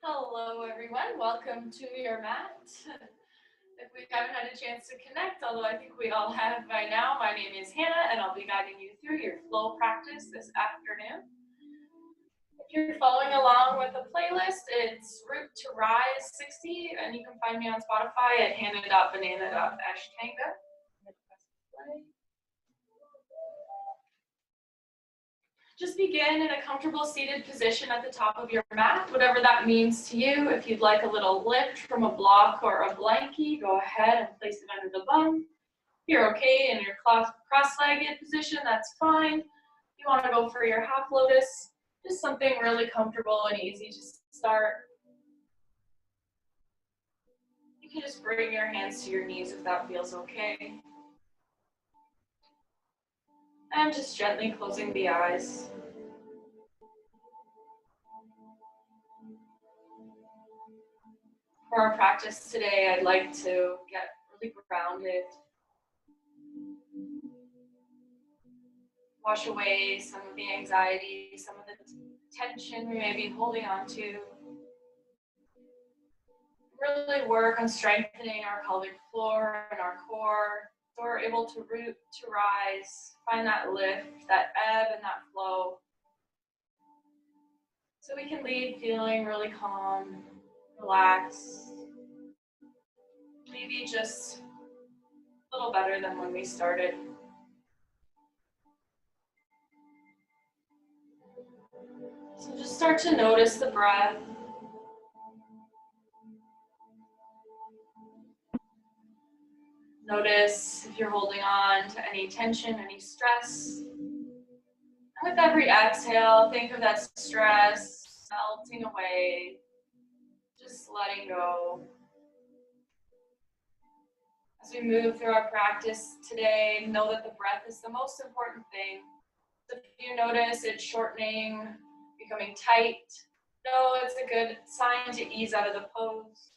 Hello everyone, welcome to your mat. If we haven't had a chance to connect, although I think we all have by now, my name is Hannah and I'll be guiding you through your flow practice this afternoon. If you're following along with the playlist, it's Root to Rise 60 and you can find me on Spotify at hannah.banana.ashtanga. Just begin in a comfortable seated position at the top of your mat, whatever that means to you. If you'd like a little lift from a block or a blankie, go ahead and place it under the bum. If you're okay in your cross-legged position, that's fine. If you want to go for your half lotus, just something really comfortable and easy to start. You can just bring your hands to your knees if that feels okay. And just gently closing the eyes. For our practice today, I'd like to get really grounded. Wash away some of the anxiety, some of the tension we may be holding on to. Really work on strengthening our pelvic floor and our core so we're able to root to rise, find that lift, that ebb and that flow. So we can leave feeling really calm, relaxed, maybe just a little better than when we started. So just start to notice the breath. Notice if you're holding on to any tension, any stress. And with every exhale, think of that stress melting away, just letting go. As we move through our practice today, know that the breath is the most important thing. So if you notice it shortening, becoming tight, know it's a good sign to ease out of the pose.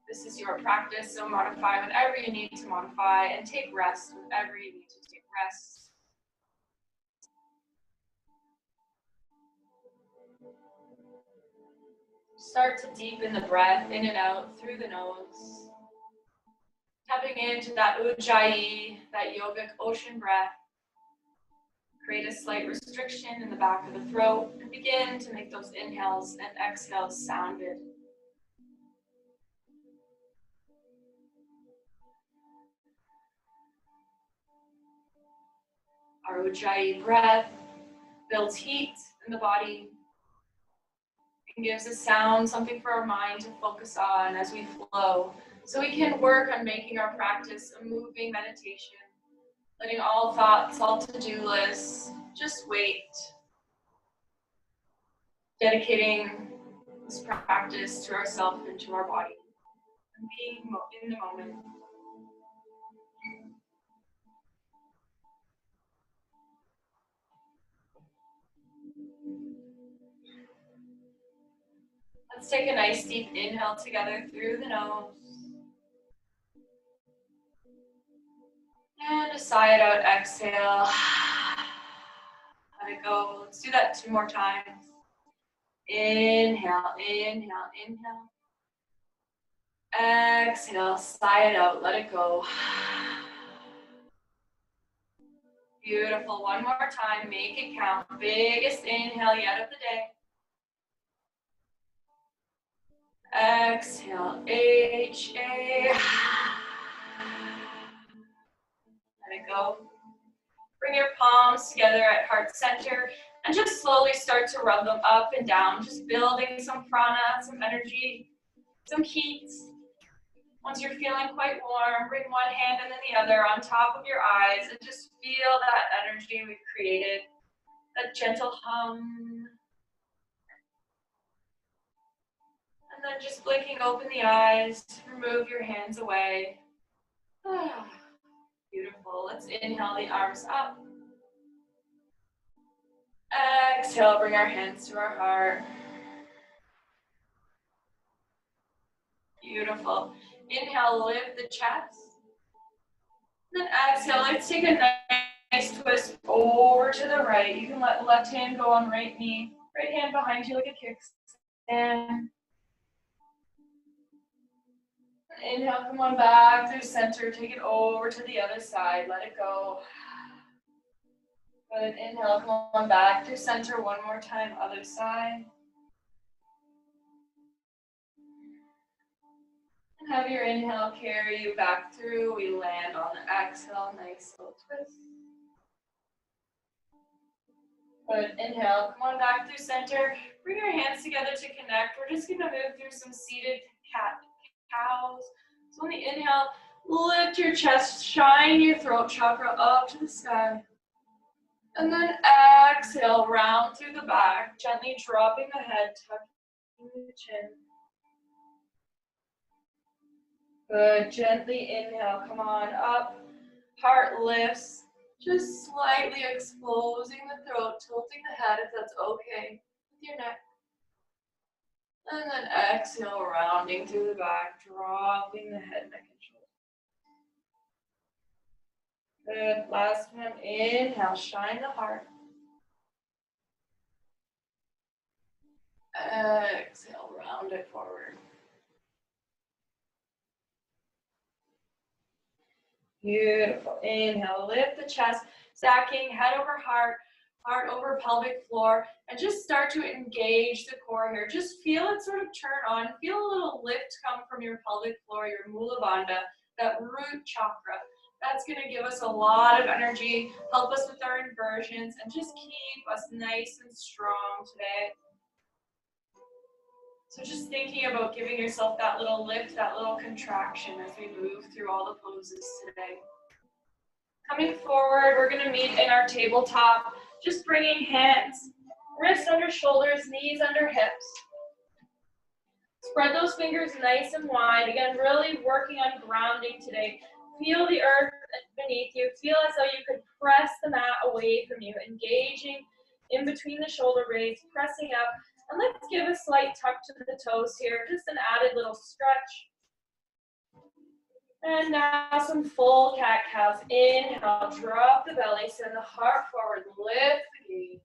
This is your practice, so modify whenever you need to modify and take rest whenever you need to take rest. Start to deepen the breath in and out through the nose. Tapping into that ujjayi, that yogic ocean breath. Create a slight restriction in the back of the throat and begin to make those inhales and exhales sounded. Our ujjayi breath builds heat in the body and gives a sound, something for our mind to focus on as we flow. So we can work on making our practice a moving meditation, letting all thoughts, all to-do lists, just wait. Dedicating this practice to ourselves and to our body, and being in the moment. Let's take a nice deep inhale together through the nose. And a sigh it out, exhale. Let it go. Let's do that 2 more times. Inhale, inhale, inhale. Exhale, sigh it out, let it go. Beautiful. 1 more time, make it count. Biggest inhale yet of the day. Exhale, H-A. Let it go. Bring your palms together at heart center and just slowly start to rub them up and down, just building some prana, some energy, some heat. Once you're feeling quite warm, bring one hand and then the other on top of your eyes and just feel that energy we've created, that gentle hum. And then just blinking open the eyes, remove your hands away. Beautiful. Let's inhale the arms up. Exhale, bring our hands to our heart. Beautiful. Inhale, lift the chest. Then exhale, let's take a nice twist over to the right. You can let the left hand go on right knee. Right hand behind you like a kickstand. And inhale, come on back through center. Take it over to the other side. Let it go. Good. Inhale, come on back through center. One more time, other side. And have your inhale carry you back through. We land on the exhale. Nice little twist. Good. Inhale, come on back through center. Bring your hands together to connect. We're just going to move through some seated cat howls. So on the inhale, lift your chest, shine your throat chakra up to the sky. And then exhale, round through the back, gently dropping the head, tucking the chin. Good. Gently inhale, come on up. Heart lifts. Just slightly exposing the throat, tilting the head if that's okay with your neck. And then exhale, rounding through the back, dropping the head, neck, and shoulders. Good. Last one. Inhale, shine the heart. Exhale, round it forward. Beautiful. Inhale, lift the chest, stacking head over heart, heart over pelvic floor, and just start to engage the core here. Just feel it sort of turn on. Feel a little lift come from your pelvic floor, your Mula Bandha, that root chakra. That's going to give us a lot of energy, help us with our inversions, and just keep us nice and strong today. So just thinking about giving yourself that little lift, that little contraction as we move through all the poses today. Coming forward, we're going to meet in our tabletop, just bringing hands, wrists under shoulders, knees under hips. Spread those fingers nice and wide. Again, really working on grounding today. Feel the earth beneath you. Feel as though you could press the mat away from you, engaging in between the shoulder blades, pressing up. And let's give a slight tuck to the toes here, just an added little stretch. And now some full cat cows. Inhale, drop the belly, send the heart forward, lift the gaze.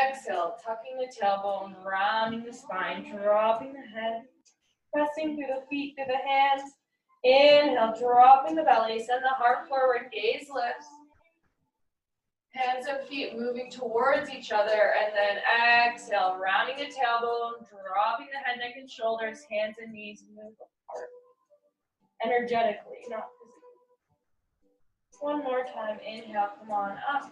Exhale, tucking the tailbone, rounding the spine, dropping the head, pressing through the feet, through the hands. Inhale, dropping the belly, send the heart forward, gaze lifts. Hands and feet moving towards each other, and then exhale, rounding the tailbone, dropping the head, neck, and shoulders, hands and knees move apart. Energetically, not physically. One more time, inhale, come on up.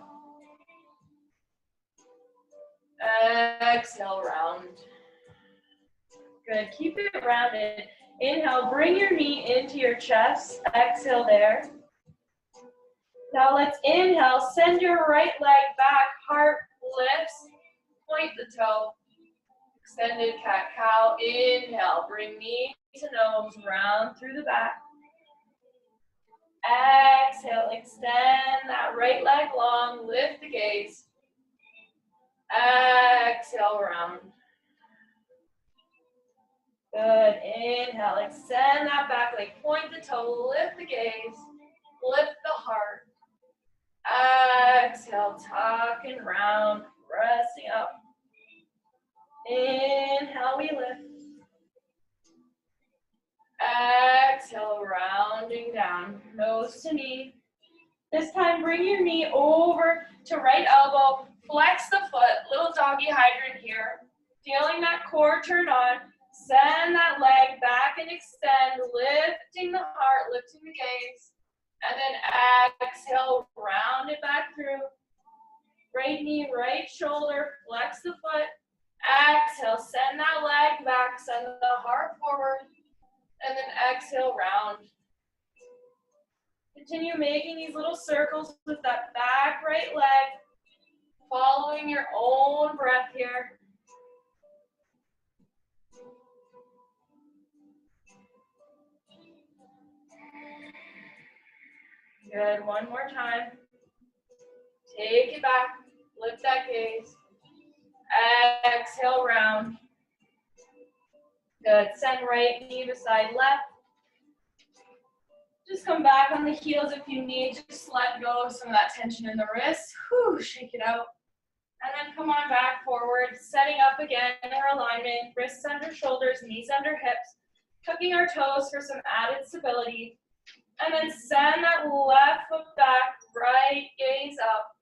Exhale, round. Good, keep it rounded. Inhale, bring your knee into your chest, exhale there. Now let's inhale, send your right leg back, heart lifts, point the toe. Extended cat-cow, inhale, bring knee to nose, round through the back. Exhale, extend that right leg long, lift the gaze. Exhale, round. Good, inhale, extend that back leg, point the toe, lift the gaze, lift the heart. Exhale, tuck and round, pressing up. Inhale, we lift. Exhale, rounding down, nose to knee. This time, bring your knee over to right elbow, flex the foot, little doggy hydrant here. Feeling that core turn on, send that leg back and extend, lifting the heart, lifting the gaze. And then exhale, round it back through. Right knee, right shoulder, flex the foot. Exhale, send that leg back, send the heart forward. And then exhale, round. Continue making these little circles with that back right leg, following your own breath here. Good, one more time. Take it back, lift that gaze. Exhale, round. Good, send right knee beside left. Just come back on the heels if you need. Just let go of some of that tension in the wrists. Whew, shake it out. And then come on back forward, setting up again in our alignment, wrists under shoulders, knees under hips, tucking our toes for some added stability. And then send that left foot back, right gaze up,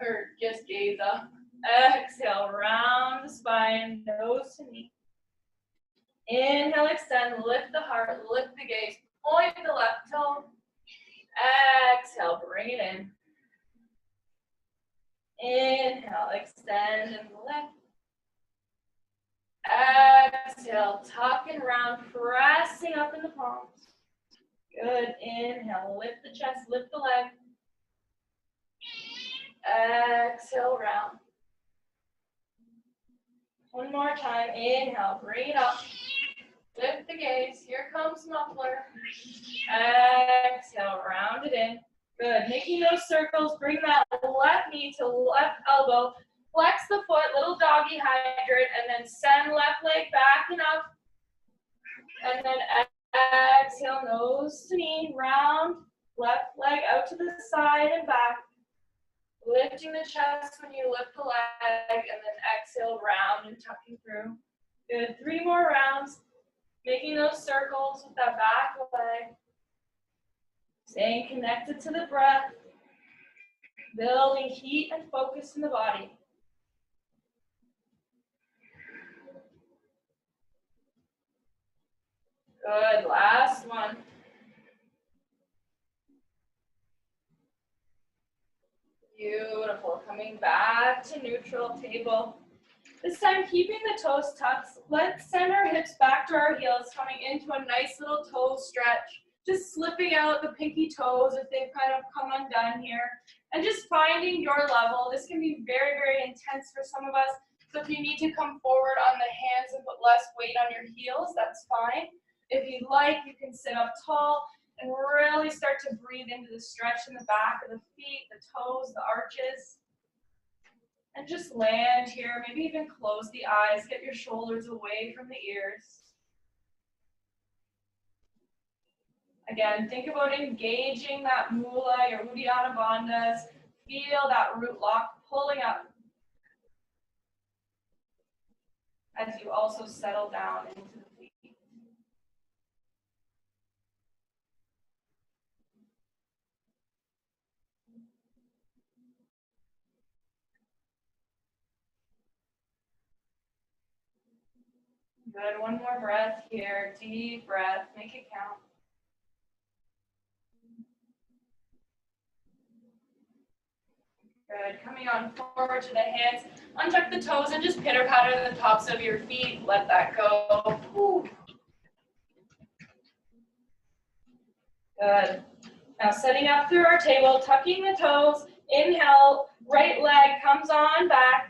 or just gaze up. Exhale, round the spine, nose to knee. Inhale, extend, lift the heart, lift the gaze, point the left toe. Exhale, bring it in. Inhale, extend and lift. Exhale, tuck and round, pressing up in the palms. Good. Inhale, lift the chest, lift the leg. Exhale, round. One more time. Inhale, bring it up. Lift the gaze. Here comes muffler. Exhale, round it in. Good. Making those circles. Bring that left knee to left elbow. Flex the foot, little doggy hydrant, and then send left leg back and up. And then exhale, nose to knee, round. Left leg out to the side and back. Lifting the chest when you lift the leg, and then exhale, round and tucking through. Good. 3 more rounds. Making those circles with that back leg. Staying connected to the breath. Building heat and focus in the body. Good. Last one. Beautiful. Coming back to neutral table. This time, keeping the toes tucked. Let's send our hips back to our heels, coming into a nice little toe stretch. Just slipping out the pinky toes if they've kind of come undone here. And just finding your level. This can be very, very intense for some of us. So if you need to come forward on the hands and put less weight on your heels, that's fine. If you'd like, you can sit up tall and really start to breathe into the stretch in the back of the feet, the toes, the arches. And just land here, maybe even close the eyes, get your shoulders away from the ears. Again, think about engaging that mula, your Uddiyana bandhas. Feel that root lock pulling up as you also settle down into the feet. Good, one more breath here, deep breath, make it count. Good, coming on forward to the hands, untuck the toes and just pitter patter the tops of your feet, let that go. Whew. Good, now setting up through our table, tucking the toes, inhale, right leg comes on back.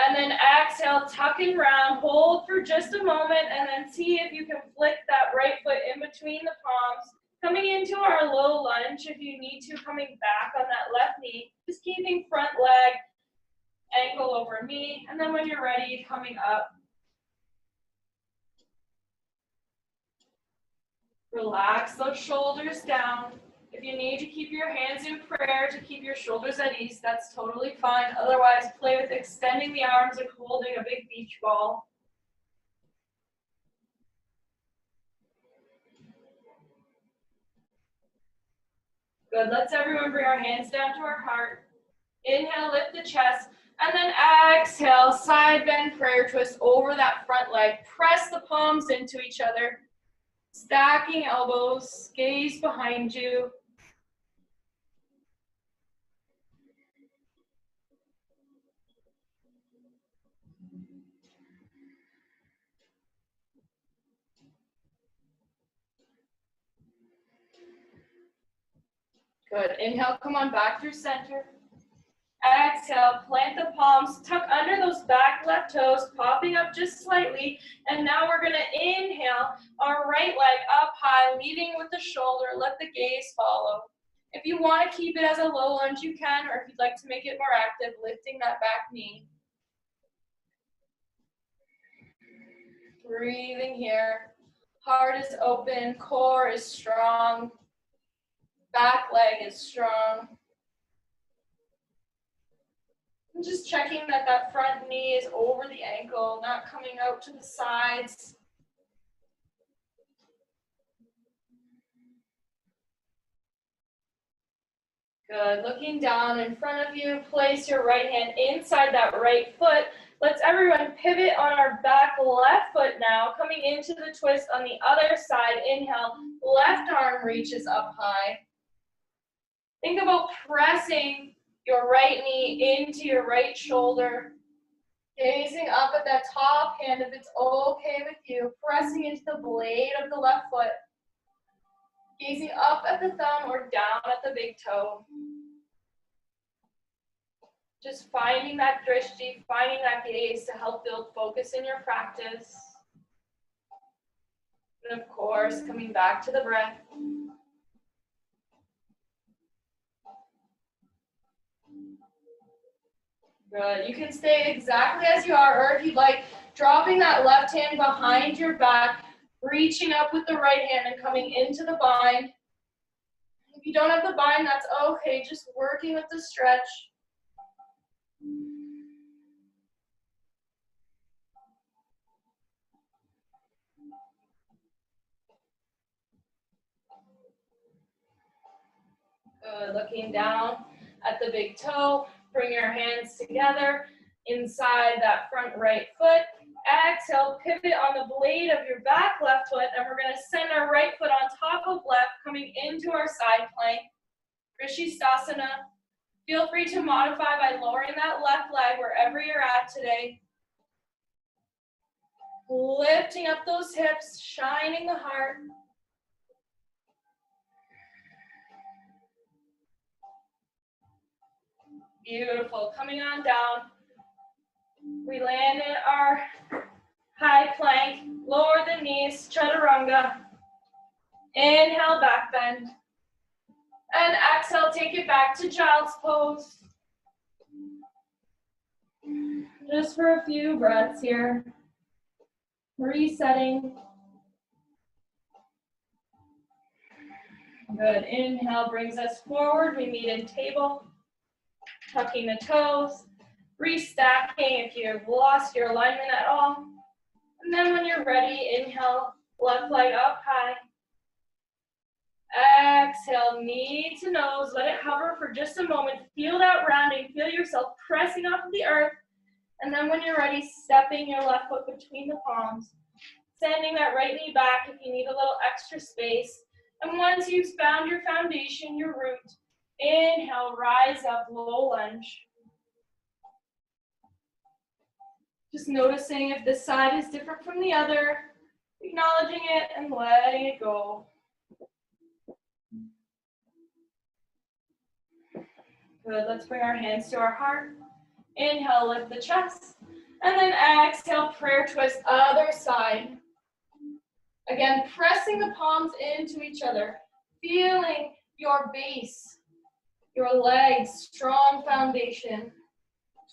And then exhale, tuck and round, hold for just a moment, and then see if you can flick that right foot in between the palms. Coming into our low lunge, if you need to, coming back on that left knee, just keeping front leg, ankle over knee, and then when you're ready, coming up. Relax those shoulders down. If you need to keep your hands in prayer to keep your shoulders at ease, that's totally fine. Otherwise, play with extending the arms like holding a big beach ball. Good, let's everyone bring our hands down to our heart. Inhale, lift the chest, and then exhale, side bend prayer twist over that front leg. Press the palms into each other. Stacking elbows, gaze behind you. Good. Inhale, come on back through center. Exhale, plant the palms, tuck under those back left toes, popping up just slightly. And now we're going to inhale our right leg up high, leading with the shoulder. Let the gaze follow. If you want to keep it as a low lunge, you can, or if you'd like to make it more active, lifting that back knee. Breathing here. Heart is open, core is strong. Back leg is strong. And just checking that that front knee is over the ankle, not coming out to the sides. Good. Looking down in front of you, place your right hand inside that right foot. Let's everyone pivot on our back left foot now, coming into the twist on the other side. Inhale, left arm reaches up high. Think about pressing your right knee into your right shoulder. Gazing up at that top hand if it's okay with you. Pressing into the blade of the left foot. Gazing up at the thumb or down at the big toe. Just finding that drishti, finding that gaze to help build focus in your practice. And of course, coming back to the breath. Good. You can stay exactly as you are, or if you'd like, dropping that left hand behind your back, reaching up with the right hand and coming into the bind. If you don't have the bind, that's okay. Just working with the stretch. Good. Looking down at the big toe. Bring your hands together inside that front right foot. Exhale, pivot on the blade of your back left foot, and we're going to send our right foot on top of left, coming into our side plank. Drishisthasana. Feel free to modify by lowering that left leg wherever you're at today. Lifting up those hips, shining the heart. Beautiful. Coming on down. We land in our high plank. Lower the knees, chaturanga. Inhale, back bend. And exhale, take it back to child's pose. Just for a few breaths here. Resetting. Good. Inhale brings us forward. We meet in table. Tucking the toes. Restacking if you've lost your alignment at all. And then when you're ready, inhale, left leg up high. Exhale, knee to nose. Let it hover for just a moment. Feel that rounding. Feel yourself pressing off the earth. And then when you're ready, stepping your left foot between the palms. Sending that right knee back if you need a little extra space. And once you've found your foundation, your root, inhale, rise up, low lunge. Just noticing if this side is different from the other, acknowledging it and letting it go. Good, let's bring our hands to our heart. Inhale, lift the chest. And then exhale, prayer twist, other side. Again, pressing the palms into each other. Feeling your base, your legs, strong foundation.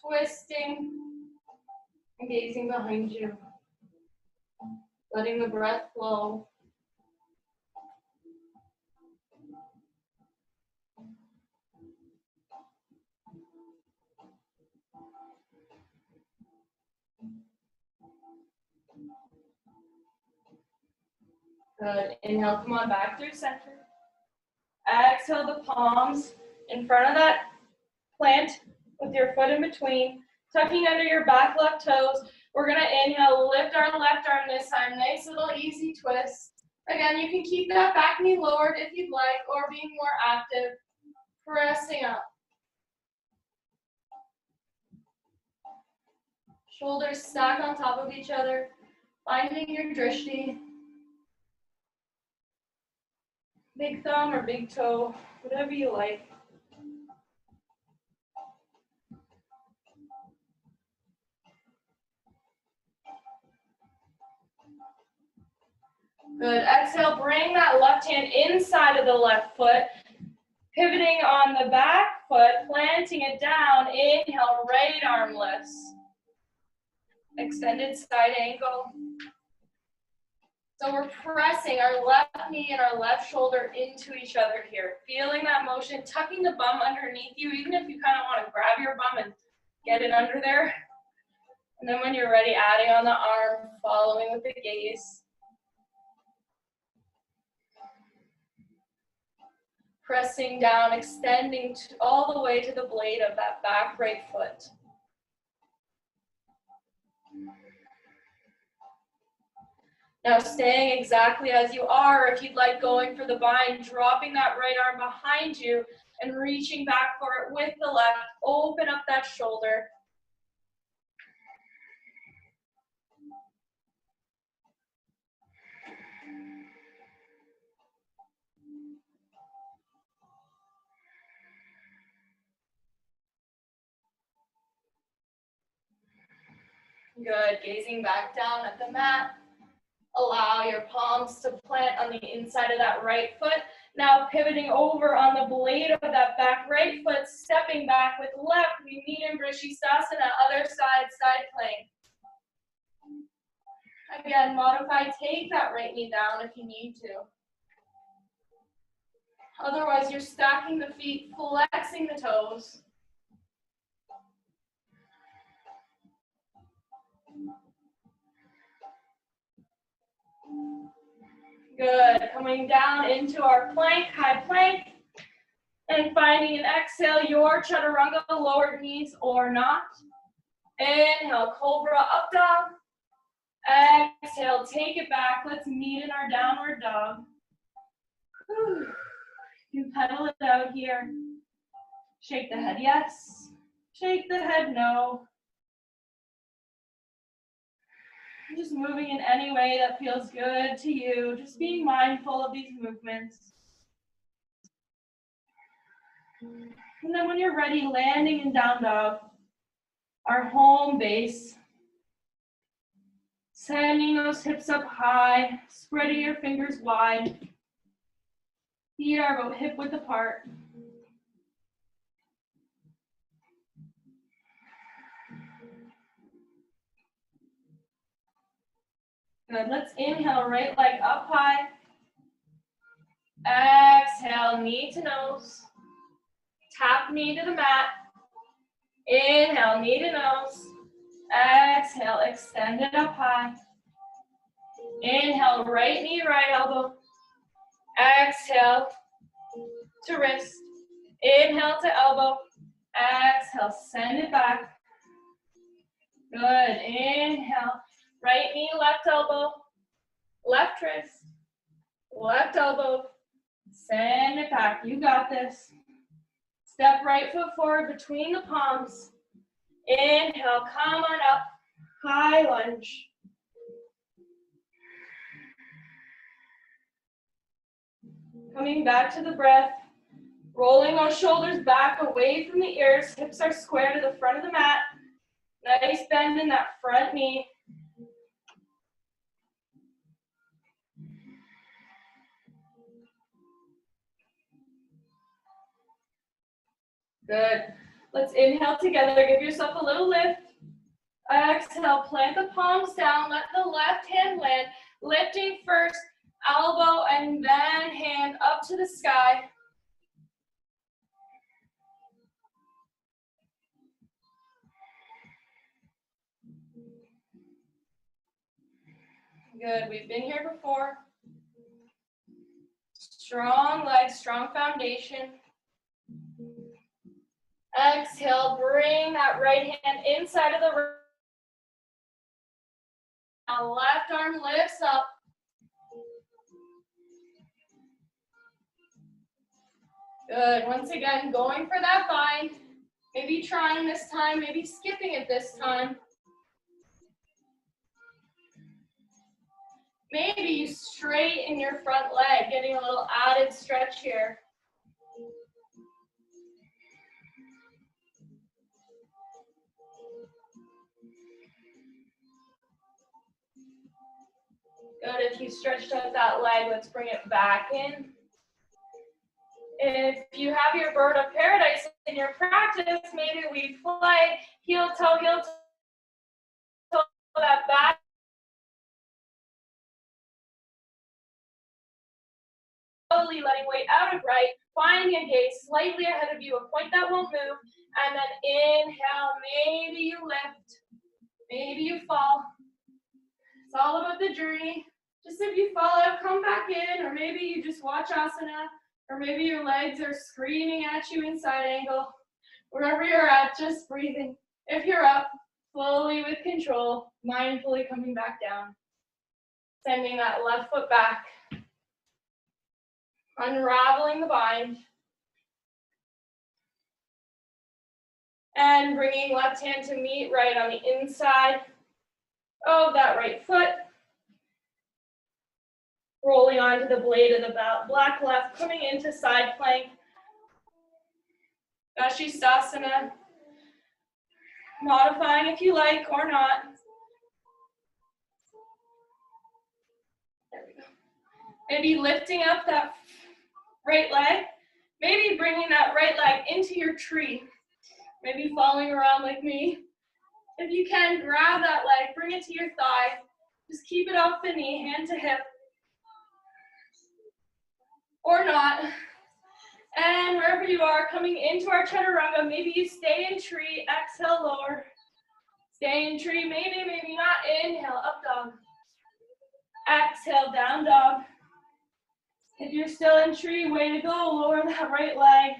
Twisting and gazing behind you. Letting the breath flow. Good. Inhale, come on back through center. Exhale the palms in front of that plant with your foot in between. Tucking under your back left toes. We're going to inhale, lift our left arm this time. Nice little easy twist. Again, you can keep that back knee lowered if you'd like, or being more active. Pressing up. Shoulders stacked on top of each other. Finding your drishti. Big thumb or big toe, whatever you like. Good. Exhale, bring that left hand inside of the left foot. Pivoting on the back foot, planting it down. Inhale, right arm lifts. Extended side ankle. So we're pressing our left knee and our left shoulder into each other here. Feeling that motion, tucking the bum underneath you, even if you kind of want to grab your bum and Get it under there. And then when you're ready, adding on the arm, following with the gaze. Pressing down, extending all the way to the blade of that back right foot. Now staying exactly as you are, if you'd like going for the bind, dropping that right arm behind you and reaching back for it with the left. Open up that shoulder. Good, gazing back down at the mat. Allow your palms to plant on the inside of that right foot. Now pivoting over on the blade of that back right foot, stepping back with left. We meet in Drishti, other side, side plank. Again, modify, take that right knee down if you need to. Otherwise, you're stacking the feet, flexing the toes. Good, coming down into our plank, high plank, and finding an exhale, your chaturanga, lowered knees or not. Inhale, cobra, up dog. Exhale, take it back. Let's meet in our downward dog. Whew. You pedal it out here. Shake the head, yes. Shake the head, no. Just moving in any way that feels good to you. Just being mindful of these movements. And then when you're ready, landing in down dog, our home base. Sending those hips up high, spreading your fingers wide. Feet are about hip width apart. Good, let's inhale, right leg up high. Exhale, knee to nose. Tap knee to the mat. Inhale, knee to nose. Exhale, extend it up high. Inhale, right knee, right elbow. Exhale to wrist. Inhale to elbow. Exhale, send it back. Good, inhale. Right knee, left elbow. Left wrist. Left elbow. Send it back. You got this. Step right foot forward between the palms. Inhale, come on up. High lunge. Coming back to the breath. Rolling those shoulders back away from the ears. Hips are square to the front of the mat. Nice bend in that front knee. Good. Let's inhale together. Give yourself a little lift. Exhale, plant the palms down. Let the left hand land. Lifting first, elbow and then hand up to the sky. Good. We've been here before. Strong legs, strong foundation. Exhale, bring that right hand inside of the right. Now left arm lifts up. Good. Once again, going for that bind. Maybe trying this time, maybe skipping it this time. Maybe you straighten your front leg, getting a little added stretch here. Good, if you stretched out that leg, let's bring it back in. If you have your bird of paradise in your practice, maybe we fly heel toe, that back. Slowly letting weight out of right, finding a gaze slightly ahead of you, a point that won't move, and then inhale, in, or maybe you just watch asana, or maybe your legs are screaming at you in side angle. Wherever you're at, just breathing. If you're up, slowly with control, mindfully coming back down. Sending that left foot back. Unraveling the bind. And bringing left hand to meet right on the inside of that right foot. Rolling onto the blade of the black left, coming into side plank. Shavasana. Modifying if you like or not. There we go. Maybe lifting up that right leg. Maybe bringing that right leg into your tree. Maybe following around like me. If you can, grab that leg, bring it to your thigh. Just keep it off the knee, hand to hip. Or not. And wherever you are, coming into our chaturanga, maybe you stay in tree, exhale, lower. Stay in tree, maybe, maybe not. Inhale, up dog. Exhale, down dog. If you're still in tree, way to go, lower that right leg.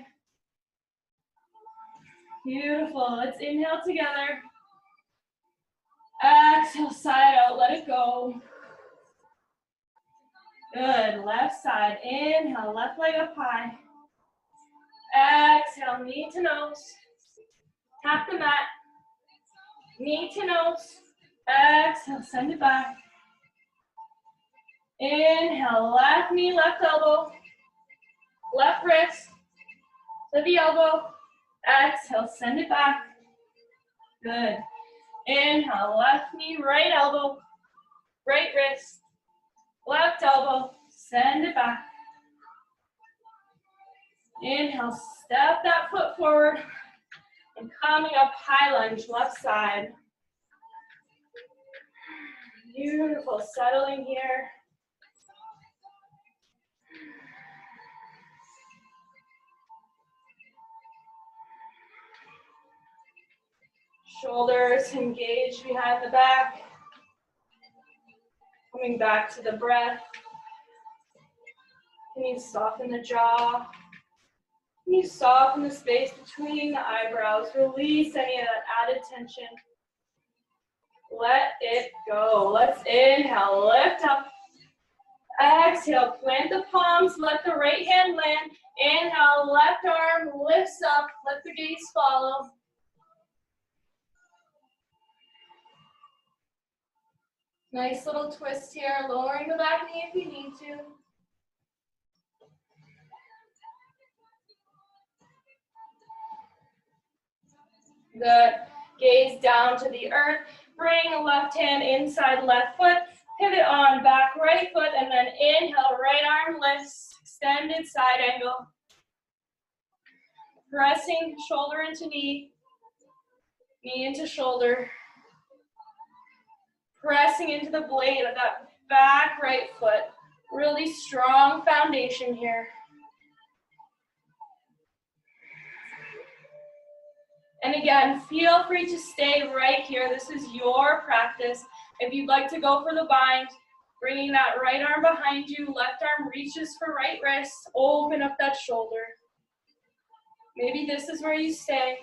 Beautiful, let's inhale together. Exhale, side out, let it go. Good, left side, inhale, left leg up high. Exhale, knee to nose. Tap the mat. Knee to nose. Exhale, send it back. Inhale, left knee, left elbow. Left wrist to the elbow. Exhale, send it back. Good. Inhale, left knee, right elbow. Right wrist. Left elbow. Send it back. Inhale, step that foot forward. And coming up, high lunge, left side. Beautiful, settling here. Shoulders engaged behind the back. Coming back to the breath. Can you soften the jaw? Can you soften the space between the eyebrows? Release any of that added tension. Let it go. Let's inhale, lift up. Exhale, plant the palms, let the right hand land. Inhale, left arm lifts up, let the gaze follow. Nice little twist here, lowering the back knee if you need to. Good. Gaze down to the earth. Bring the left hand inside left foot. Pivot on back right foot, and then inhale, right arm lifts, extended side angle. Pressing shoulder into knee, knee into shoulder. Pressing into the blade of that back right foot. Really strong foundation here. And again, feel free to stay right here. This is your practice. If you'd like to go for the bind, bringing that right arm behind you, left arm reaches for right wrist, open up that shoulder. Maybe this is where you stay.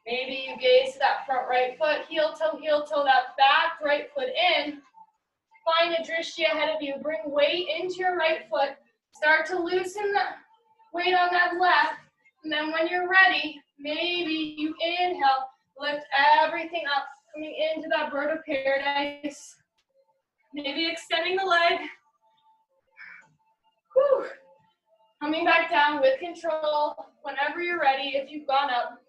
Maybe you gaze to that front right foot, heel toe, that back right foot in. Find a drishti ahead of you. Bring weight into your right foot. Start to loosen the weight on that left. And then when you're ready, maybe you inhale, lift everything up, coming into that bird of paradise. Maybe extending the leg. Whew. Coming back down with control whenever you're ready, if you've gone up.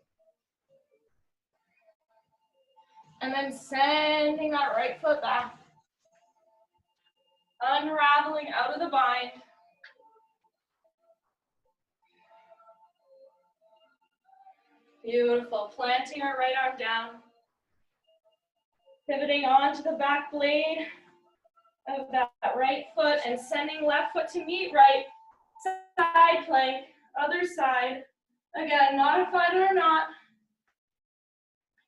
And then sending that right foot back. Unraveling out of the bind. Beautiful. Planting our right arm down. Pivoting onto the back blade of that right foot and sending left foot to meet right. Side plank, other side. Again, modified or not.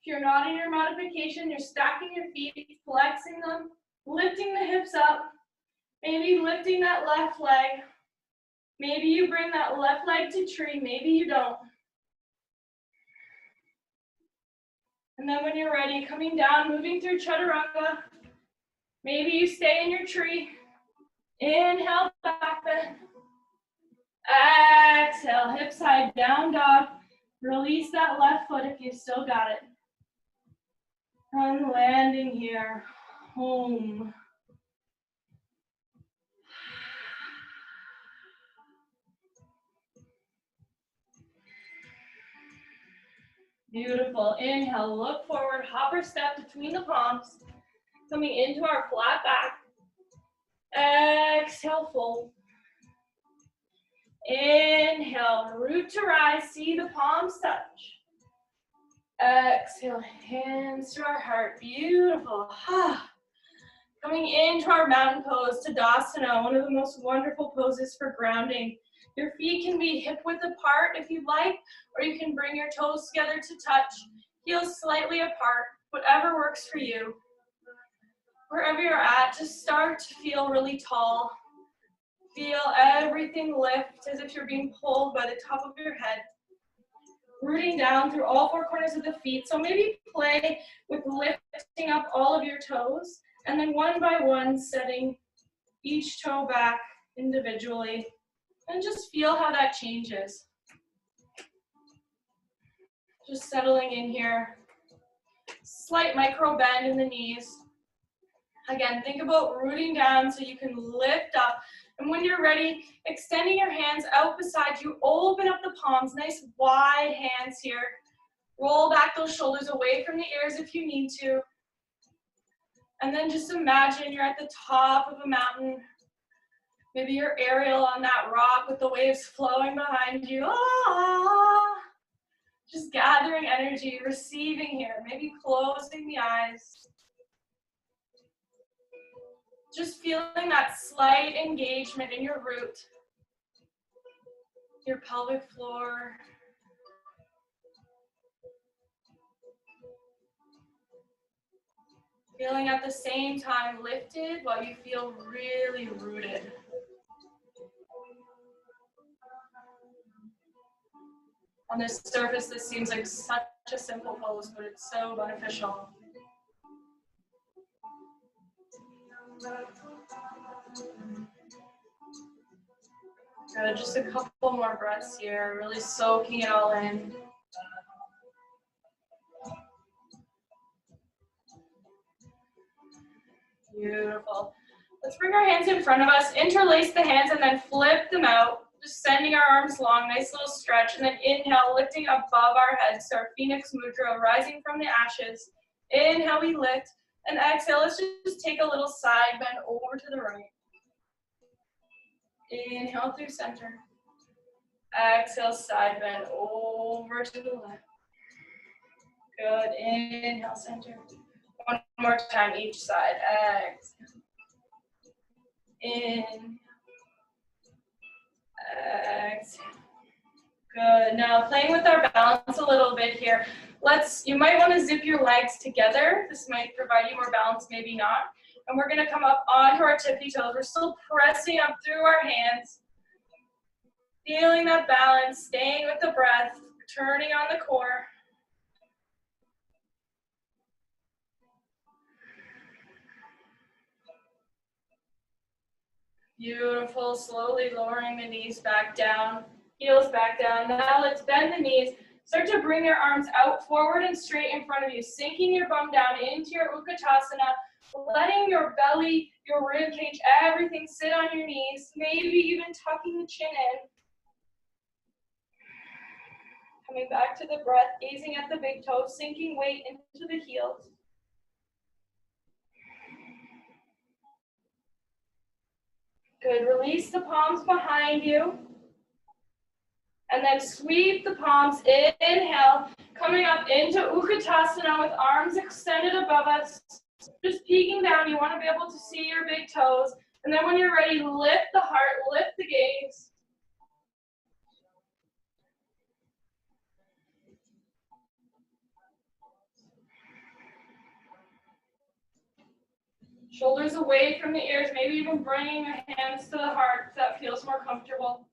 If you're not in your modification, you're stacking your feet, flexing them, lifting the hips up, maybe lifting that left leg. Maybe you bring that left leg to tree, maybe you don't. And then when you're ready, coming down, moving through chaturanga. Maybe you stay in your tree. Inhale, back bend. Exhale, hip side down dog. Release that left foot if you still got it. And landing here, home. Beautiful. Inhale, look forward, hopper step between the palms. Coming into our flat back. Exhale, fold. Inhale, root to rise, see the palms touch. Exhale, hands to our heart, beautiful. Coming into our mountain pose, Tadasana, one of the most wonderful poses for grounding. Your feet can be hip width apart if you'd like, or you can bring your toes together to touch, heels slightly apart, whatever works for you. Wherever you're at, just start to feel really tall. Feel everything lift as if you're being pulled by the top of your head. Rooting down through all four corners of the feet. So maybe play with lifting up all of your toes, and then one by one setting each toe back individually. And just feel how that changes. Just settling in here. Slight micro bend in the knees. Again, think about rooting down so you can lift up. And when you're ready, extending your hands out beside you, open up the palms, nice wide hands here. Roll back those shoulders away from the ears if you need to. And then just imagine you're at the top of a mountain. Maybe you're aerial on that rock with the waves flowing behind you. Just gathering energy, receiving here, maybe closing the eyes. Just feeling that slight engagement in your root, your pelvic floor. Feeling at the same time lifted while you feel really rooted. On this surface, this seems like such a simple pose, but it's so beneficial. Good, just a couple more breaths here, really soaking it all in. Beautiful. Let's bring our hands in front of us, interlace the hands, and then flip them out. Just sending our arms long, nice little stretch, and then inhale, lifting above our heads. So our Phoenix Mudra, rising from the ashes. Inhale, we lift, and exhale, let's just take a little side bend over to the right. Inhale through center. Exhale, side bend over to the left. Good, inhale, center. One more time, each side. Exhale. In. Exhale. Good. Now playing with our balance a little bit here. You might want to zip your legs together. This might provide you more balance, maybe not. And we're going to come up onto our tippy toes. We're still pressing up through our hands. Feeling that balance, staying with the breath, turning on the core. Beautiful, slowly lowering the knees back down, heels back down. Now let's bend the knees. Start to bring your arms out forward and straight in front of you, sinking your bum down into your Utkatasana, letting your belly, your rib cage, everything sit on your knees, maybe even tucking the chin in. Coming back to the breath, gazing at the big toes, sinking weight into the heels. Good, release the palms behind you. And then sweep the palms, inhale, coming up into Utkatasana with arms extended above us. Just peeking down, you want to be able to see your big toes. And then when you're ready, lift the heart, lift the gaze. Shoulders away from the ears, maybe even bringing the hands to the heart if that feels more comfortable.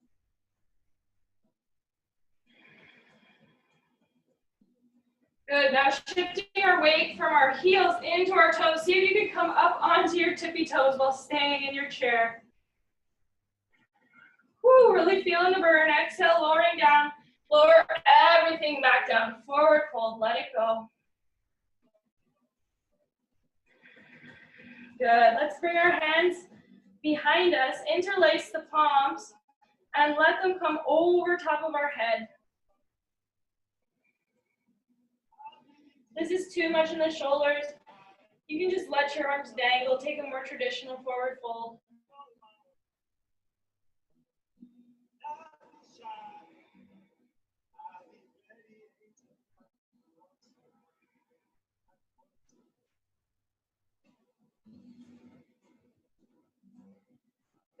Good, now shifting our weight from our heels into our toes. See if you can come up onto your tippy toes while staying in your chair. Woo, really feeling the burn. Exhale, lowering down. Lower everything back down. Forward fold, let it go. Good, let's bring our hands behind us, interlace the palms, and let them come over top of our head. This is too much in the shoulders. You can just let your arms dangle, take a more traditional forward fold.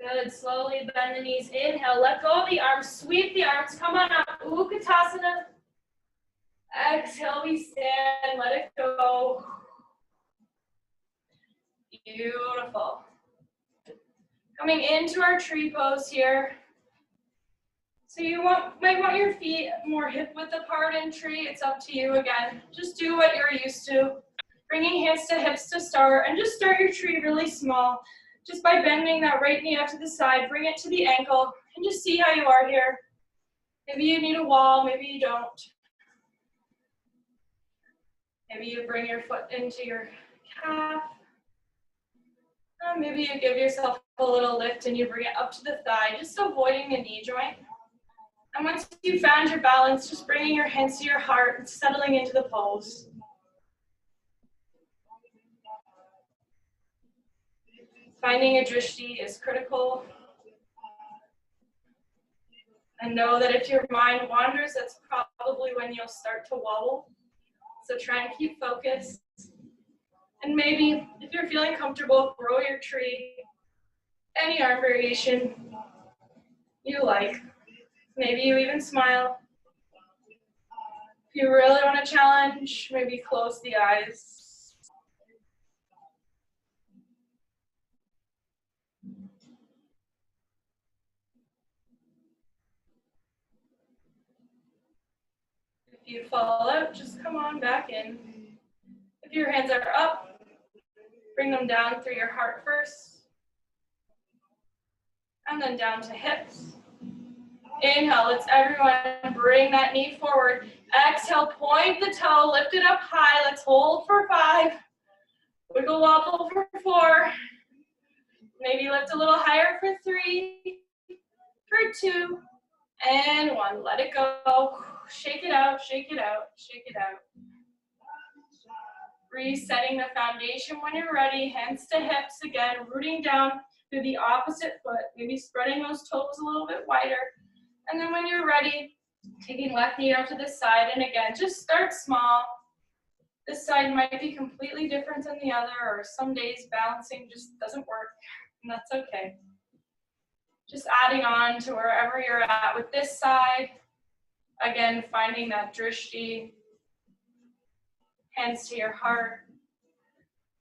Good, slowly bend the knees, inhale, let go of the arms, sweep the arms, come on up, Utkatasana. Exhale, we stand, let it go. Beautiful. Coming into our tree pose here. So you might want your feet more hip width apart in tree, it's up to you again. Just do what you're used to. Bringing hands to hips to start, and just start your tree really small. Just by bending that right knee up to the side, bring it to the ankle, and just see how you are here. Maybe you need a wall, maybe you don't. Maybe you bring your foot into your calf. Maybe you give yourself a little lift and you bring it up to the thigh, just avoiding the knee joint. And once you've found your balance, just bringing your hands to your heart and settling into the pose. Finding a drishti is critical. And know that if your mind wanders, that's probably when you'll start to wobble. So try and keep focused. And maybe, if you're feeling comfortable, grow your tree. Any arm variation you like. Maybe you even smile. If you really want to challenge, maybe close the eyes. If you fall out, just come on back in. If your hands are up, bring them down through your heart first. And then down to hips. Inhale, let's everyone bring that knee forward. Exhale, point the toe, lift it up high. Let's hold for 5. Wiggle wobble for 4. Maybe lift a little higher for 3, for 2, and 1. Let it go. Shake it out, shake it out, shake it out. Resetting the foundation when you're ready. Hands to hips again, rooting down through the opposite foot. Maybe spreading those toes a little bit wider. And then when you're ready, taking left knee out to the side. And again, just start small. This side might be completely different than the other, or some days balancing just doesn't work, and that's okay. Just adding on to wherever you're at with this side. Again, finding that drishti. Hands to your heart,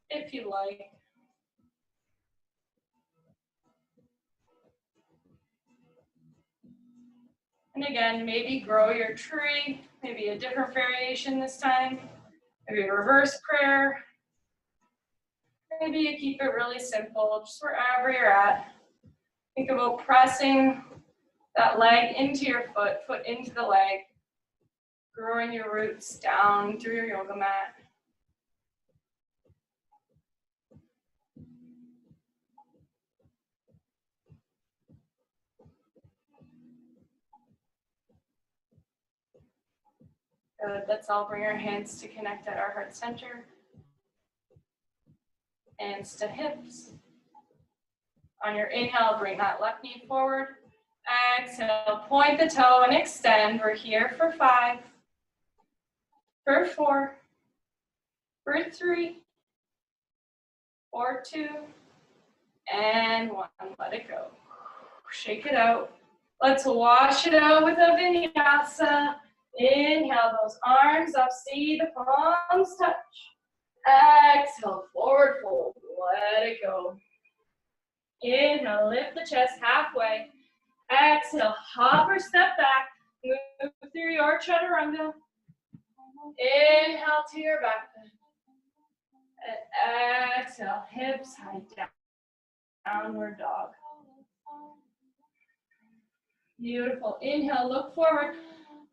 if you like. And again, maybe grow your tree, maybe a different variation this time, maybe a reverse prayer. Maybe you keep it really simple, just wherever you're at. Think about pressing that leg into your foot, foot into the leg, growing your roots down through your yoga mat. Good, let's all bring our hands to connect at our heart center. Hands to hips. On your inhale, bring that left knee forward. Exhale, point the toe and extend. We're here for 5, for 4, for 3, for 2, and 1. Let it go. Shake it out. Let's wash it out with a vinyasa. Inhale those arms up, see the palms touch. Exhale, forward fold. Let it go. Inhale, lift the chest halfway. Exhale, hop or step back. Move through your chaturanga. Inhale to your back bend. And exhale, hips high down. Downward dog. Beautiful. Inhale, look forward.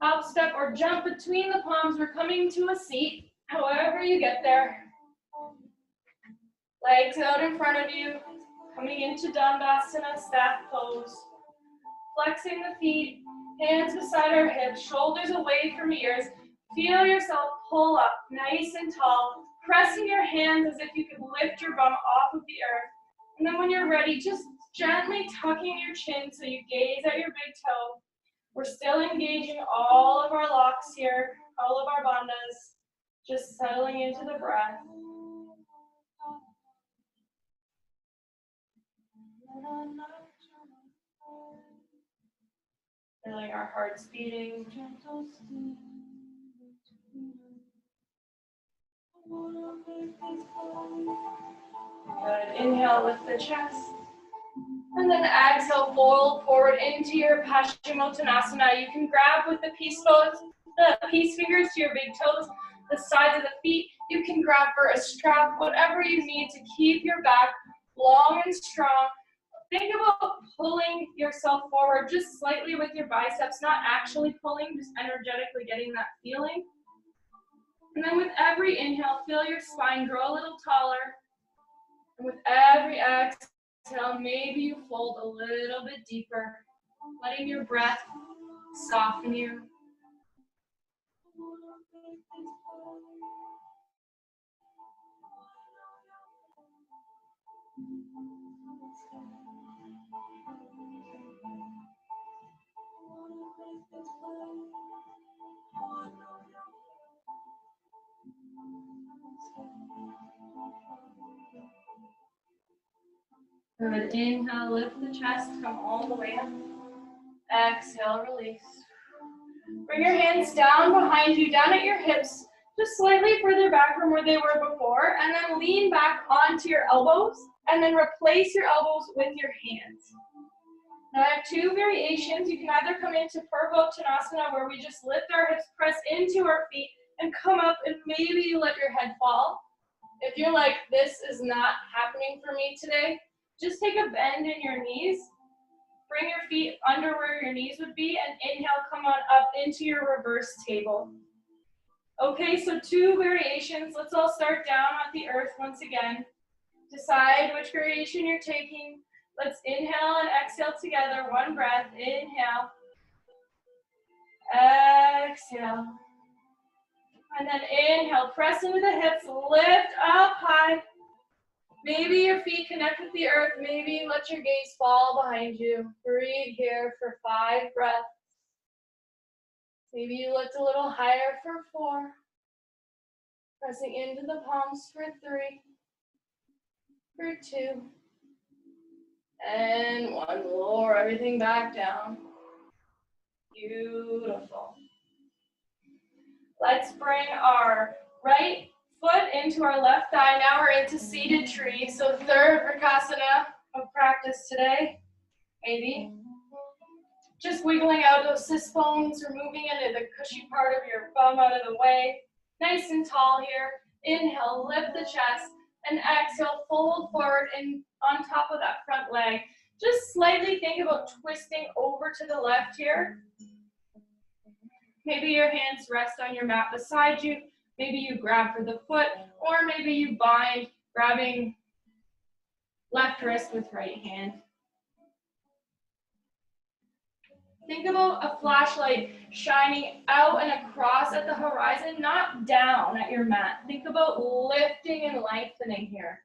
Hop, step, or jump between the palms. We're coming to a seat. However you get there. Legs out in front of you. Coming into Tadasana, staff pose. Flexing the feet, hands beside our hips, shoulders away from ears. Feel yourself pull up, nice and tall. Pressing your hands as if you could lift your bum off of the earth. And then when you're ready, just gently tucking your chin so you gaze at your big toe. We're still engaging all of our locks here, all of our bandhas, just settling into the breath. Feeling our hearts beating. Good. Inhale, lift the chest. And then exhale, fold forward into your Paschimottanasana. You can grab with the peace fingers to your big toes, the sides of the feet. You can grab for a strap, whatever you need to keep your back long and strong. Think about pulling yourself forward just slightly with your biceps, not actually pulling, just energetically getting that feeling. And then with every inhale, feel your spine grow a little taller. And with every exhale, maybe you fold a little bit deeper, letting your breath soften you. Good. Inhale, lift the chest, come all the way up. Exhale, release. Bring your hands down behind you, down at your hips, just slightly further back from where they were before, and then lean back onto your elbows, and then replace your elbows with your hands. Now I have two variations. You can either come into Purvottanasana, where we just lift our hips, press into our feet, and come up, and maybe you let your head fall. If you're like, this is not happening for me today, just take a bend in your knees. Bring your feet under where your knees would be, and inhale, come on up into your reverse table. Okay, so two variations. Let's all start down on the earth once again. Decide which variation you're taking. Let's inhale and exhale together. One breath. Inhale. Exhale. And then inhale. Press into the hips. Lift up high. Maybe your feet connect with the earth. Maybe let your gaze fall behind you. Breathe here for 5 breaths. Maybe you lift a little higher for 4. Pressing into the palms for 3, for 2, and 1. Lower everything back down. Beautiful. Let's bring our right foot into our left thigh. Now we're into seated tree. So third Vrksasana of practice today. Maybe. Just wiggling out those sit bones, removing into the cushy part of your bum out of the way. Nice and tall here. Inhale, lift the chest, and exhale, fold forward and on top of that front leg. Just slightly think about twisting over to the left here. Maybe your hands rest on your mat beside you. Maybe you grab for the foot, or maybe you bind, grabbing left wrist with right hand. Think about a flashlight shining out and across at the horizon, not down at your mat. Think about lifting and lengthening here.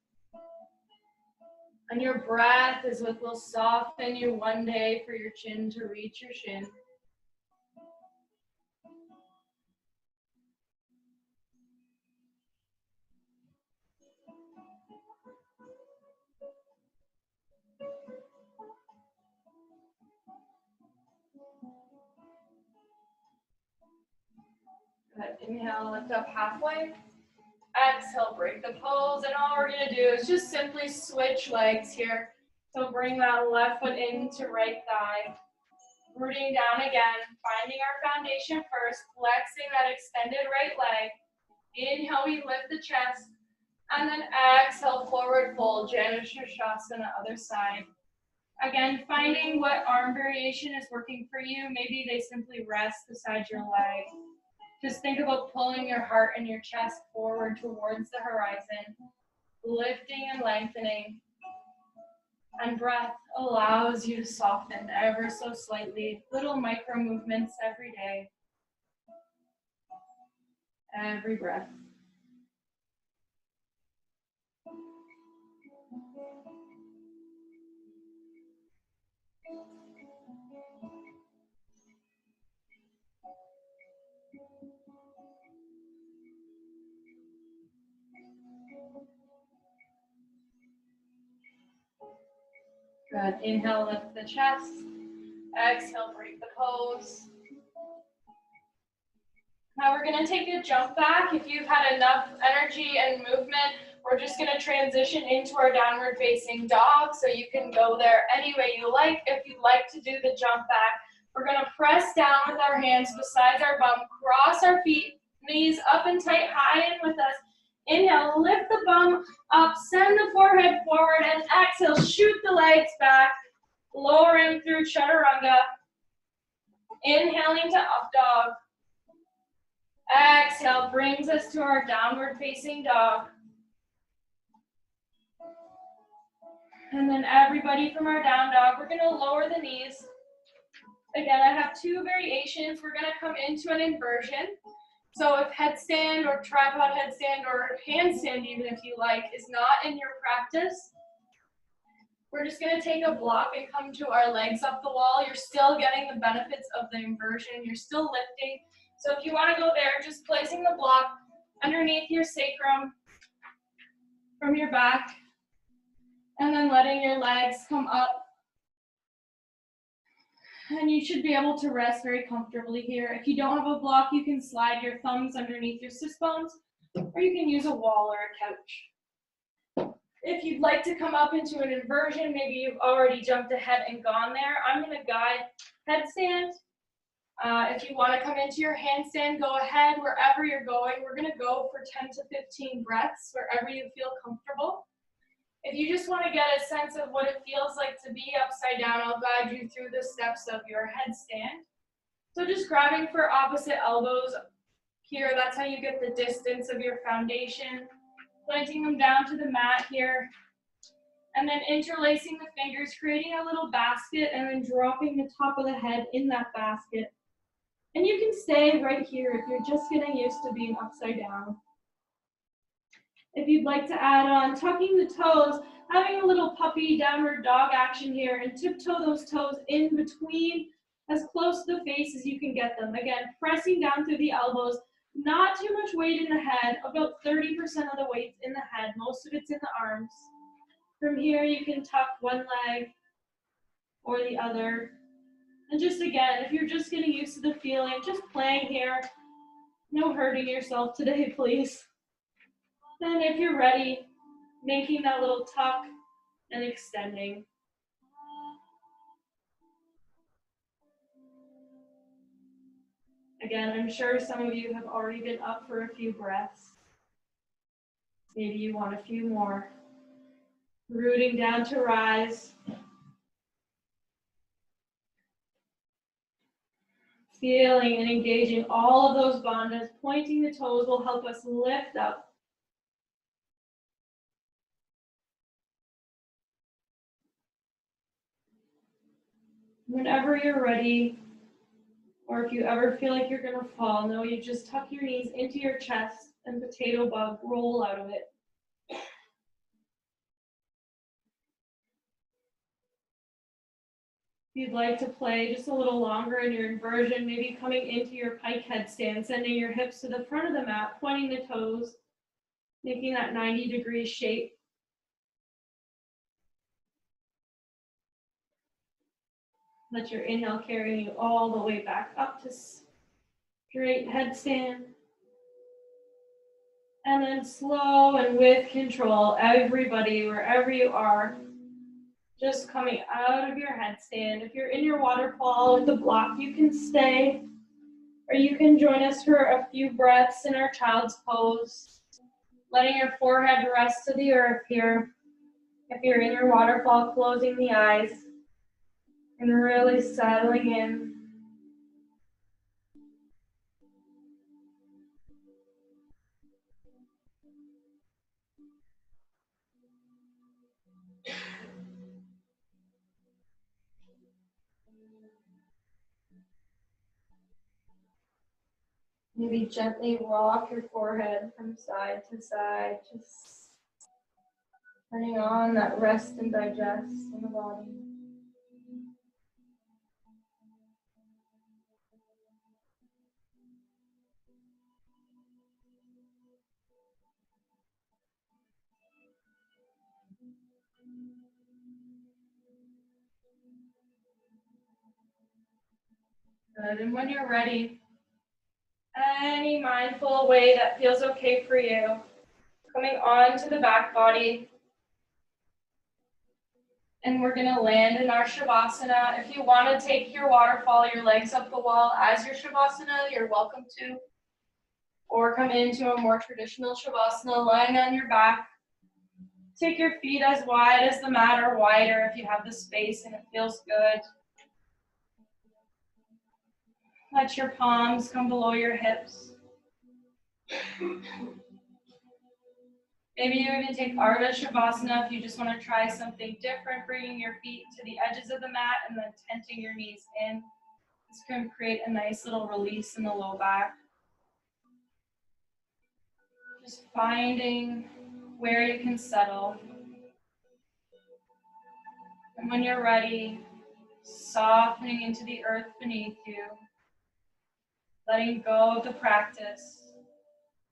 And your breath is what will soften you one day for your chin to reach your shin. Good. Inhale, lift up halfway. Exhale, break the pose, and all we're gonna do is just simply switch legs here. So bring that left foot into right thigh, rooting down again, finding our foundation first, flexing that extended right leg. Inhale, we lift the chest, and then exhale, forward fold, Shavasana, other side. Again, finding what arm variation is working for you. Maybe they simply rest beside your leg. Just think about pulling your heart and your chest forward towards the horizon, lifting and lengthening. And breath allows you to soften ever so slightly. Little micro movements every day. Every breath. Good. Inhale, lift the chest. Exhale, break the pose. Now we're going to take a jump back. If you've had enough energy and movement, we're just going to transition into our downward facing dog. So you can go there any way you like. If you'd like to do the jump back, we're going to press down with our hands beside our bum, cross our feet, knees up and tight, high in with us. Inhale, lift the bum up, send the forehead forward, and exhale, shoot the legs back, lowering through chaturanga. Inhaling to up dog. Exhale brings us to our downward facing dog. And then everybody from our down dog, we're gonna lower the knees. Again, I have two variations. We're gonna come into an inversion. So if headstand or tripod headstand or handstand, even if you like, is not in your practice, we're just gonna take a block and come to our legs up the wall. You're still getting the benefits of the inversion. You're still lifting. So if you wanna go there, just placing the block underneath your sacrum from your back, and then letting your legs come up. And you should be able to rest very comfortably here. If you don't have a block, you can slide your thumbs underneath your sit bones, or you can use a wall or a couch. If you'd like to come up into an inversion, maybe you've already jumped ahead and gone there, I'm gonna guide headstand. If you wanna come into your handstand, go ahead wherever you're going. We're gonna go for 10 to 15 breaths, wherever you feel comfortable. If you just want to get a sense of what it feels like to be upside down, I'll guide you through the steps of your headstand. So just grabbing for opposite elbows here, that's how you get the distance of your foundation. Planting them down to the mat here. And then interlacing the fingers, creating a little basket, and then dropping the top of the head in that basket. And you can stay right here if you're just getting used to being upside down. If you'd like to add on, tucking the toes, having a little puppy downward dog action here, and tiptoe those toes in between as close to the face as you can get them. Again, pressing down through the elbows, not too much weight in the head, about 30% of the weight's in the head, most of it's in the arms. From here, you can tuck one leg or the other. And just again, if you're just getting used to the feeling, just playing here, no hurting yourself today, please. Then if you're ready, making that little tuck and extending. Again, I'm sure some of you have already been up for a few breaths. Maybe you want a few more. Rooting down to rise. Feeling and engaging all of those bandhas. Pointing the toes will help us lift up. Whenever you're ready, or if you ever feel like you're gonna fall, know you just tuck your knees into your chest and potato bug, roll out of it. If you'd like to play just a little longer in your inversion, maybe coming into your pike headstand, sending your hips to the front of the mat, pointing the toes, making that 90-degree shape. Let your inhale carry you all the way back up to straight headstand. And then slow and with control, everybody, wherever you are, just coming out of your headstand. If you're in your waterfall with the block, you can stay, or you can join us for a few breaths in our child's pose, letting your forehead rest to the earth here. If you're in your waterfall, closing the eyes and really settling in. Maybe gently rock your forehead from side to side, just turning on that rest and digest in the body. Good, and when you're ready, any mindful way that feels okay for you, coming on to the back body. And we're gonna land in our Shavasana. If you wanna take your waterfall, your legs up the wall as your Shavasana, you're welcome to. Or come into a more traditional Shavasana, lying on your back. Take your feet as wide as the mat or wider if you have the space and it feels good. Let your palms come below your hips. Maybe you even take Ardha Shavasana if you just want to try something different, bringing your feet to the edges of the mat and then tenting your knees in. This can create a nice little release in the low back. Just finding where you can settle. And when you're ready, softening into the earth beneath you, letting go of the practice,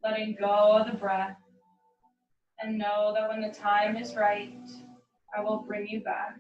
letting go of the breath, and know that when the time is right, I will bring you back.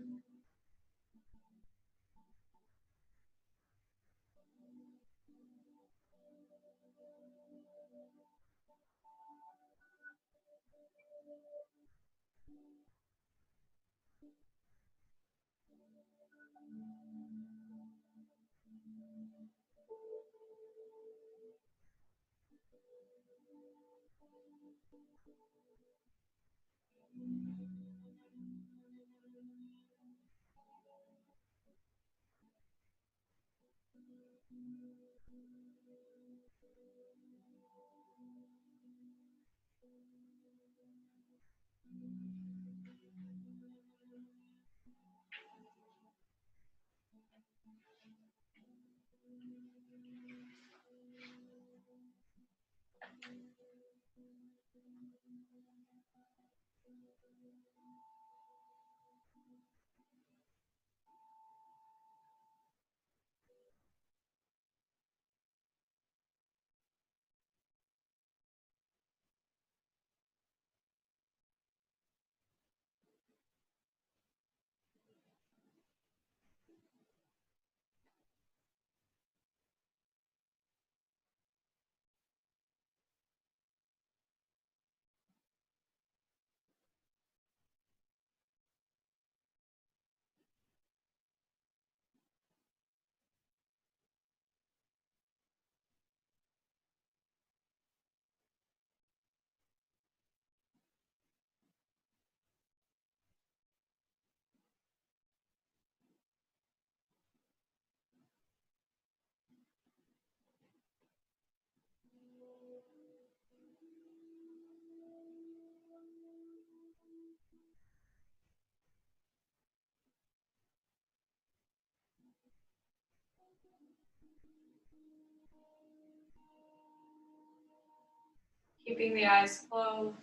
Keeping the eyes closed,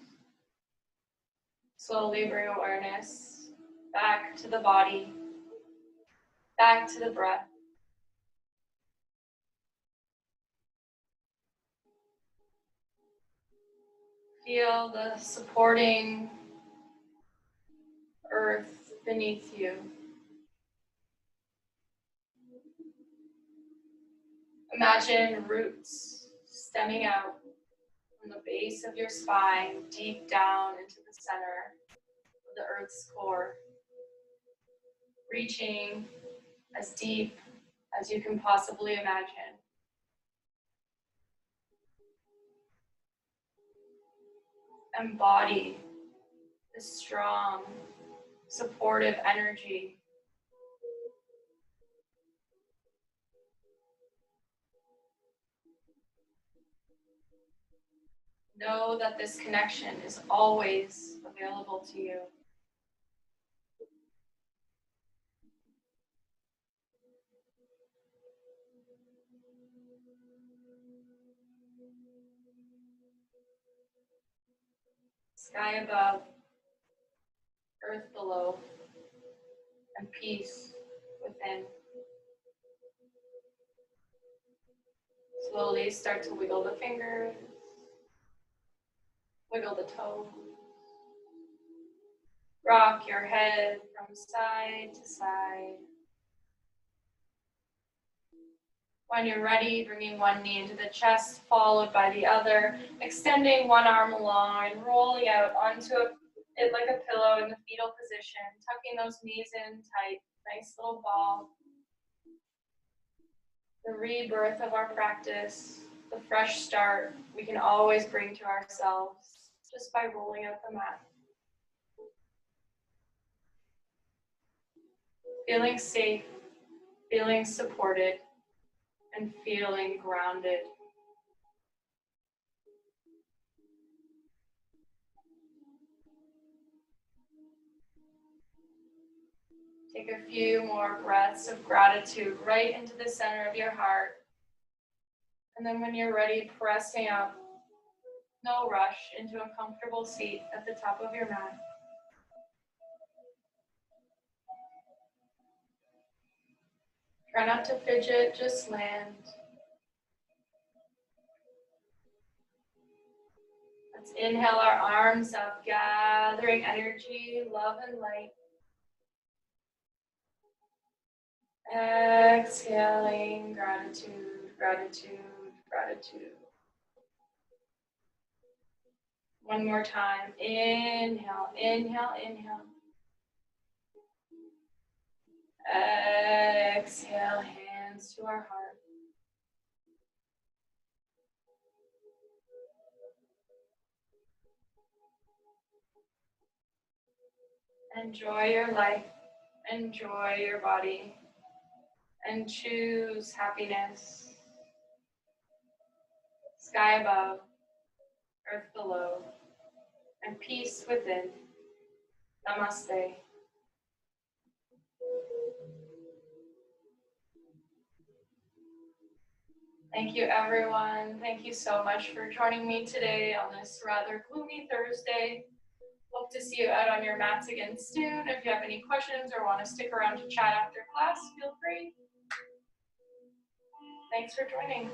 slowly bring awareness back to the body, back to the breath. Feel the supporting earth beneath you. Imagine roots stemming out, from the base of your spine, deep down into the center of the Earth's core, reaching as deep as you can possibly imagine. Embody this strong, supportive energy. Know that this connection is always available to you. Sky above, earth below, and peace within. Slowly start to wiggle the fingers, wiggle the toes. Rock your head from side to side. When you're ready, bringing one knee into the chest, followed by the other, extending one arm along and rolling out onto it like a pillow in the fetal position, tucking those knees in tight, nice little ball. The rebirth of our practice, the fresh start we can always bring to ourselves just by rolling out the mat. Feeling safe, feeling supported, and feeling grounded. Take a few more breaths of gratitude right into the center of your heart. And then when you're ready, pressing up, no rush, into a comfortable seat at the top of your mat. Try not to fidget, just land. Let's inhale our arms up, gathering energy, love, and light. Exhaling gratitude, gratitude, gratitude. One more time. Inhale, inhale, inhale. Exhale, hands to our heart. Enjoy your life. Enjoy your body. And choose happiness. Sky above, earth below, and peace within. Namaste. Thank you, everyone. Thank you so much for joining me today on this rather gloomy Thursday. Hope to see you out on your mats again soon. If you have any questions or want to stick around to chat after class, feel free. Thanks for joining.